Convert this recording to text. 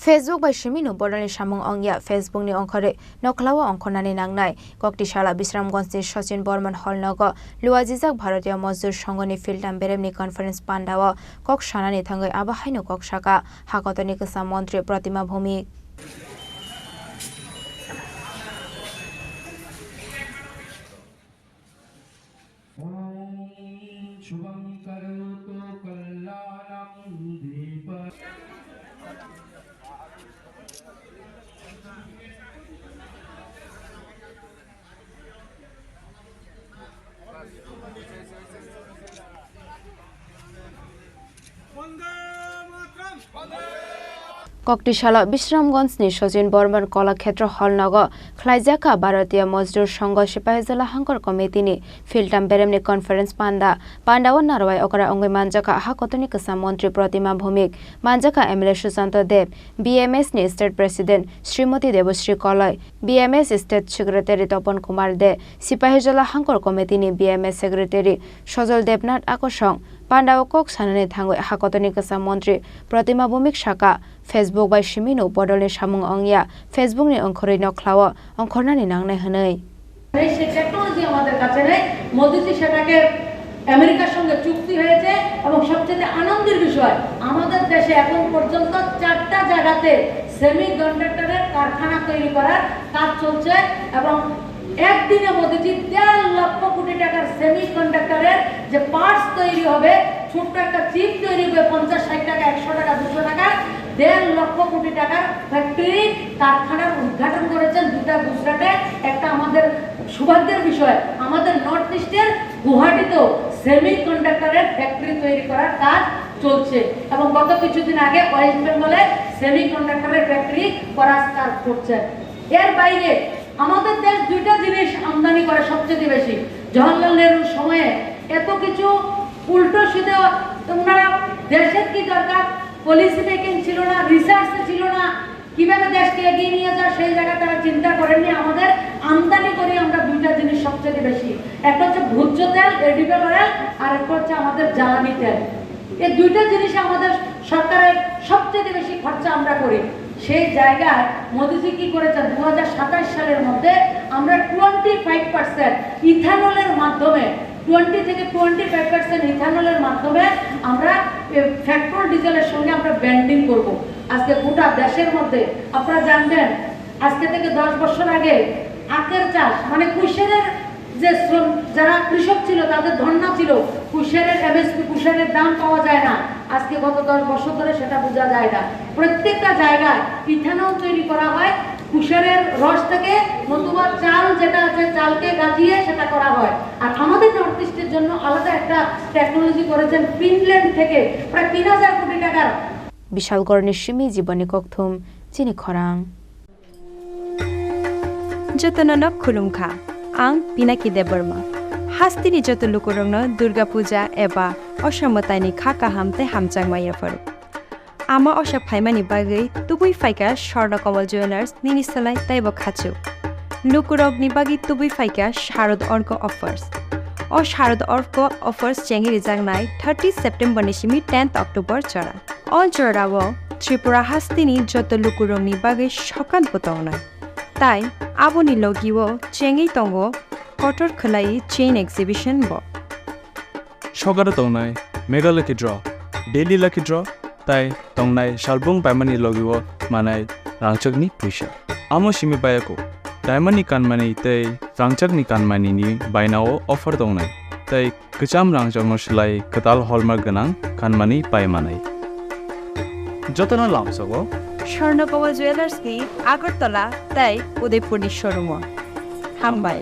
Facebook by Simino Bodolni Samung wngya Facebook ni wngkhorwi Nokhlao wngkhornani Nangnai Koktishala Bisramganj ni Sachin Borman Hallnago luwajijak Bharatiya Mazdur Sangoni Filtam Beremni Conference Pandao Kok Sanani Thangai Abahaino Kok Saka Hakotoni Kasa Mantri Pratima Bhumik Koktishala Bisramganj ni Sachin Borman Kalakshetra Hallnago Khlaijaka Bharatiya Mazdur Sangh Sipahijala Hangkor Committee ni Filtam Beremni Conference Pandao Narwai Okra Ongai Manjaka Hakotoni Kasa Mantri Pratima Bhumik Manjaka MLA Susanto Deb BMS ni State President Srimati Debosri Kolai BMS State Secretary Topon Kumar De Sipahijala Hangkor Committee ni BMS Secretary Sojol Debnath Akosong Pandao Kok Sanani Thangai Hakotoni Kasa Mantri Pratima Bhumik Shaka Facebook by Simino Bodolni Samung wngya Facebook ni wngkhorwi Nokhlao wngkhornani Nangnai hwnwi সেই technology আমাদের কাছে নেই মোদিজি সেটাকে আমেরিকার সঙ্গে চুক্তি হয়েছে এবং সবচেয়ে আনন্দের বিষয় আমাদের দেশে এখন পর্যন্ত 4টা জায়গাতে সেমি কন্ডাক্টরের কারখানা তৈরি করার কাজ চলছে এবং একদিনে মোদিজি 1.5 লক্ষ কোটি টাকার সেমি কন্ডাক্টরের যে পার্টস তৈরি হবে ছোট্ট একটা চিপ তৈরি হবে 50-60 টাকা 100 টাকা 200 টাকা 1.5 লক্ষ কোটি টাকার ফ্যাক্টরি কারখানার উদ্ঘাটন করেছেন দুটা গুজরাটে একটা আমাদের সৌভাগ্যের বিষয় আমাদের নর্থ ইস্টের গুয়াহাটিতেও সেমি কন্ডাক্টরের ফ্যাক্টরি তৈরি করার কাজ চলছে এবং গত কিছুদিন আগে ওয়েস্ট বেঙ্গলে সেমি কন্ডাক্টরের ফ্যাক্টরি করার কাজ করছে এর বাইরে আমাদের দেশ দুইটা জিনিস আমদানি করে সবচেয়ে বেশি জওহরলাল নেহরুর সময়ে এত কিছু উল্টো সিধে তোমরা দেশের কি দরকার পলিসি মেকিং ছিল না রিসার্চ ছিল না কিভাবে দেশকে এগিয়ে নিয়ে যায় সেই জায়গা তারা চিন্তা করেননি আমাদের আমদানি করি আমরা দুইটা জিনিস সবচেয়ে বেশি একটা হচ্ছে ভোজ্য তেল এডিবল অয়েল আর একটা হচ্ছে আমাদের জ্বালানি তেল এই দুইটা জিনিস আমাদের সরকারের সবচেয়ে বেশি খরচা আমরা করি সেই জায়গায় মোদিজি কি করেছেন 2027 সালের মধ্যে আমরা 25% ইথানলের মাধ্যমে 20 থেকে 25% ইথানলের মাধ্যমে আমরা পেট্রোল ডিজেলের সঙ্গে আমরা ব্যান্ডিং করব আজকে গোটা দেশের মধ্যে আপনারা জানবেন আজকে থেকে 10 বছর আগে আখের চাষ মানে কুশারের যে যারা কৃষক ছিল তাদের ধন্না ছিল কুশারের এমএসপি কুশারের দাম পাওয়া যায় না আজকে গত 10 বছর ধরে সেটা বোঝা যায় না প্রত্যেকটা জায়গায় ইথানল তৈরি করা হয় কুশারের রস থেকে নতুবা চাল যেটা আছে চালকে গাজিয়ে সেটা করা হয় আর আমাদের নর্থ ইস্টের জন্য আলাদা একটা টেকনোলজি করেছেন ফিনল্যান্ড থেকে প্রায় 3000 কোটি টাকার বিশালগড়নি সিমি জীবনী ককথুম চিনি খরাং যতননক খুলুমখা आं पिनाकी देबबर्मा हास्तिनि जत लुकुरंनो दुर्गा पूजा एबा असमतानि खाका हामते हामचांगमाया फरु आमा अशा फाइमानि बागै तुबुइ फाइका स्वर्ण कमल ज्वेलार्स निनिसलाय ताइबो खाचु लुकुरगनि बागै तुबुइ फाइका शारद अर्क अफर्स ओ शारद अर्क अफर्स चेंगिरि जांगनाय 30 सेप्टेम्बर निसिमि 10 अक्टोबर चरा अल चरावो त्रिपुरा हास्तिनि जत लुकुरंनि बागै सकान पतावनाय তাই আবনি লগিও চেঙ্গি তঙ্গ কটর খলাই চেইন এক্সিবিশন ব সগার তংনাই mega lucky draw daily lucky draw তাই তংনাই শালবং পাইমানি লগিও মানাই রাংচকনি পয়সা আমো সিমি পায়াকো ডায়মন্ডনি কানমানি তাই রাংচকনি কানমানি নি বাইনাও অফার তংনাই তাই কচাম রাংচকনো সেলাই কতাল হলমার্ক গনাং কানমানি পাইমানাই যতন লামসগো স্বর্ণকমল জুয়েলার্স কি আগরতলা তাই উদয়পুর শোরুম হামবাই